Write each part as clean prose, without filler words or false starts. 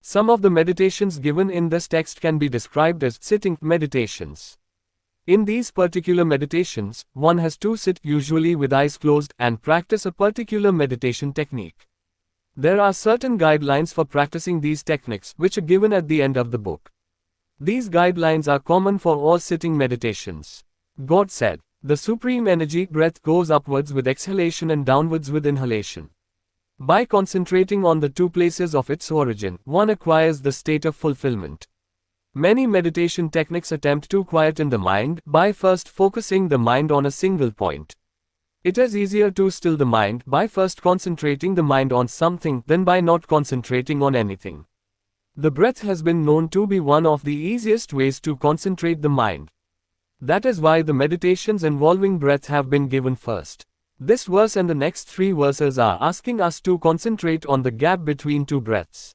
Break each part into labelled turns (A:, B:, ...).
A: Some of the meditations given in this text can be described as sitting meditations. In these particular meditations, one has to sit usually with eyes closed and practice a particular meditation technique. There are certain guidelines for practicing these techniques which are given at the end of the book. These guidelines are common for all sitting meditations. God said, the supreme energy breath goes upwards with exhalation and downwards with inhalation. By concentrating on the two places of its origin, one acquires the state of fulfillment. Many meditation techniques attempt to quieten the mind by first focusing the mind on a single point. It is easier to still the mind by first concentrating the mind on something than by not concentrating on anything. The breath has been known to be one of the easiest ways to concentrate the mind. That is why the meditations involving breath have been given first. This verse and the next 3 verses are asking us to concentrate on the gap between two breaths.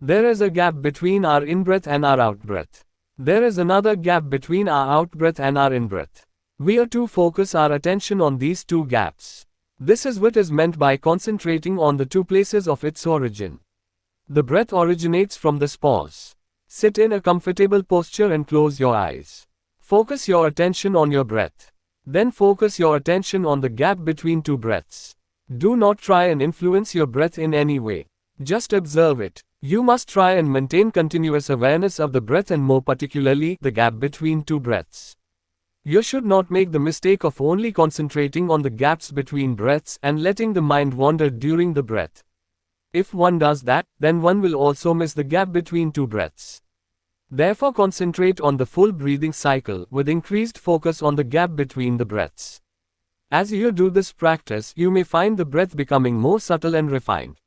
A: There is a gap between our in-breath and our out-breath. There is another gap between our out-breath and our in-breath. We are to focus our attention on these two gaps. This is what is meant by concentrating on the two places of its origin. The breath originates from this pause. Sit in a comfortable posture and close your eyes. Focus your attention on your breath. Then focus your attention on the gap between two breaths. Do not try and influence your breath in any way. Just observe it. You must try and maintain continuous awareness of the breath and more particularly the gap between two breaths. You should not make the mistake of only concentrating on the gaps between breaths and letting the mind wander during the breath. If one does that, then one will also miss the gap between two breaths. Therefore concentrate on the full breathing cycle with increased focus on the gap between the breaths. As you do this practice, you may find the breath becoming more subtle and refined.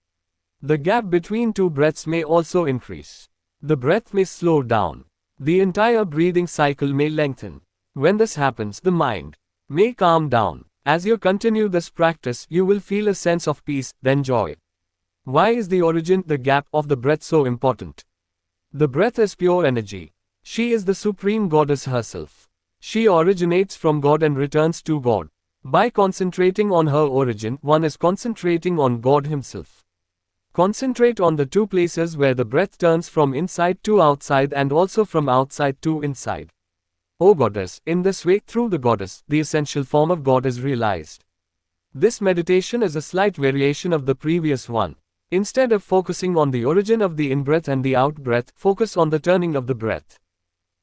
A: The gap between two breaths may also increase. The breath may slow down. The entire breathing cycle may lengthen. When this happens, the mind may calm down. As you continue this practice, you will feel a sense of peace, then joy. Why is the origin, the gap of the breath so important? The breath is pure energy. She is the supreme goddess herself. She originates from God and returns to God. By concentrating on her origin, one is concentrating on God himself. Concentrate on the two places where the breath turns from inside to outside and also from outside to inside. O Goddess, in this way, through the Goddess, the essential form of God is realized. This meditation is a slight variation of the previous one. Instead of focusing on the origin of the in-breath and the out-breath, focus on the turning of the breath.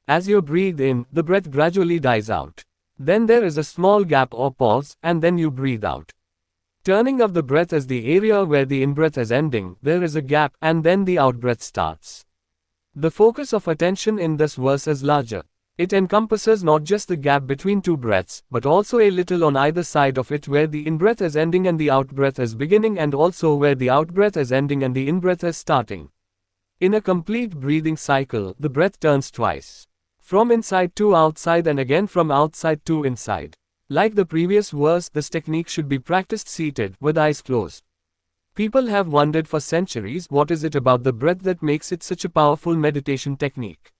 A: As you breathe in, the breath gradually dies out. Then there is a small gap or pause, and then you breathe out. Turning of the breath is the area where the in-breath is ending, there is a gap, and then the out-breath starts. The focus of attention in this verse is larger. It encompasses not just the gap between two breaths, but also a little on either side of it where the in-breath is ending and the out-breath is beginning, and also where the out-breath is ending and the in-breath is starting. In a complete breathing cycle, the breath turns twice. From inside to outside and again from outside to inside. Like the previous verse, this technique should be practiced seated, with eyes closed. People have wondered for centuries what is it about the breath that makes it such a powerful meditation technique.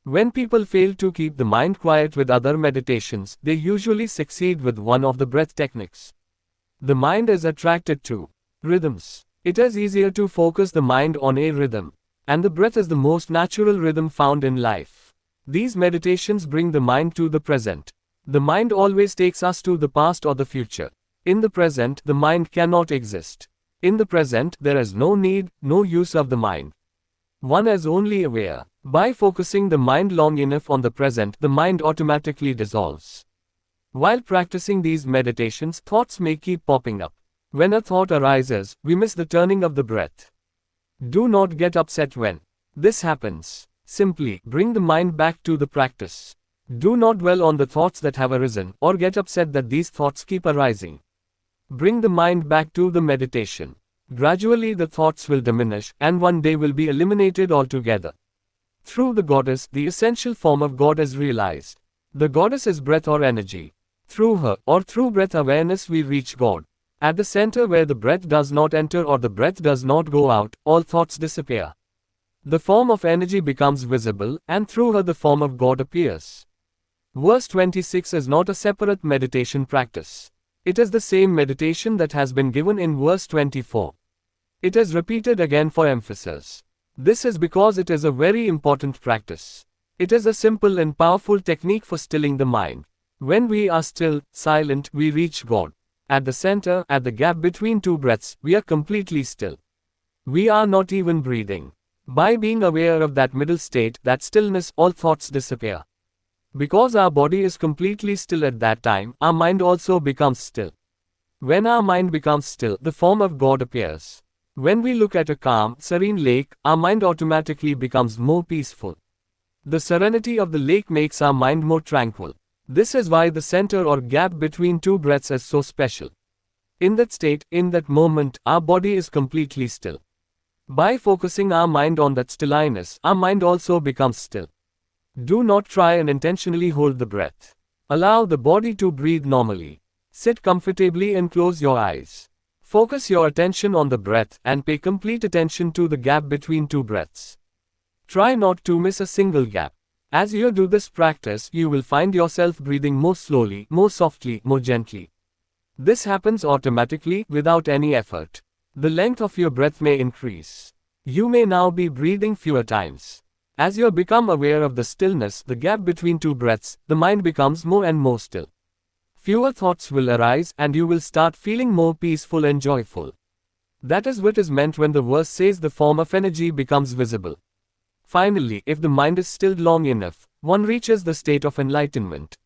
A: When people fail to keep the mind quiet with other meditations, they usually succeed with one of the breath techniques. The mind is attracted to rhythms. It is easier to focus the mind on a rhythm. And the breath is the most natural rhythm found in life. These meditations bring the mind to the present. The mind always takes us to the past or the future. In the present, the mind cannot exist. In the present, there is no need, no use of the mind. One is only aware. By focusing the mind long enough on the present, the mind automatically dissolves. While practicing these meditations, thoughts may keep popping up. When a thought arises, we miss the turning of the breath. Do not get upset when this happens. Simply bring the mind back to the practice. Do not dwell on the thoughts that have arisen, or get upset that these thoughts keep arising. Bring the mind back to the meditation. Gradually the thoughts will diminish, and one day will be eliminated altogether. Through the Goddess, the essential form of God is realized. The Goddess is breath or energy. Through her, or through breath awareness, we reach God. At the center where the breath does not enter or the breath does not go out, all thoughts disappear. The form of energy becomes visible, and through her the form of God appears. Verse 26 is not a separate meditation practice. It is the same meditation that has been given in verse 24. It is repeated again for emphasis. This is because it is a very important practice. It is a simple and powerful technique for stilling the mind. When we are still, silent, we reach God. At the center, at the gap between two breaths, we are completely still. We are not even breathing. By being aware of that middle state, that stillness, all thoughts disappear. Because our body is completely still at that time, our mind also becomes still. When our mind becomes still, the form of God appears. When we look at a calm, serene lake, our mind automatically becomes more peaceful. The serenity of the lake makes our mind more tranquil. This is why the center or gap between two breaths is so special. In that state, in that moment, our body is completely still. By focusing our mind on that stillness, our mind also becomes still. Do not try and intentionally hold the breath. Allow the body to breathe normally. Sit comfortably and close your eyes. Focus your attention on the breath and pay complete attention to the gap between two breaths. Try not to miss a single gap. As you do this practice, you will find yourself breathing more slowly, more softly, more gently. This happens automatically, without any effort. The length of your breath may increase. You may now be breathing fewer times. As you become aware of the stillness, the gap between two breaths, the mind becomes more and more still. Fewer thoughts will arise and you will start feeling more peaceful and joyful. That is what is meant when the verse says the form of energy becomes visible. Finally, if the mind is stilled long enough, one reaches the state of enlightenment.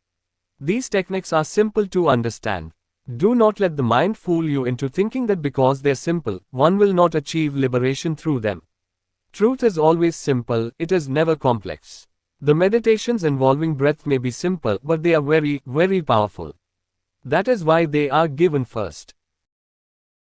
A: These techniques are simple to understand. Do not let the mind fool you into thinking that because they're simple, one will not achieve liberation through them. Truth is always simple, it is never complex. The meditations involving breath may be simple, but they are very, very powerful. That is why they are given first.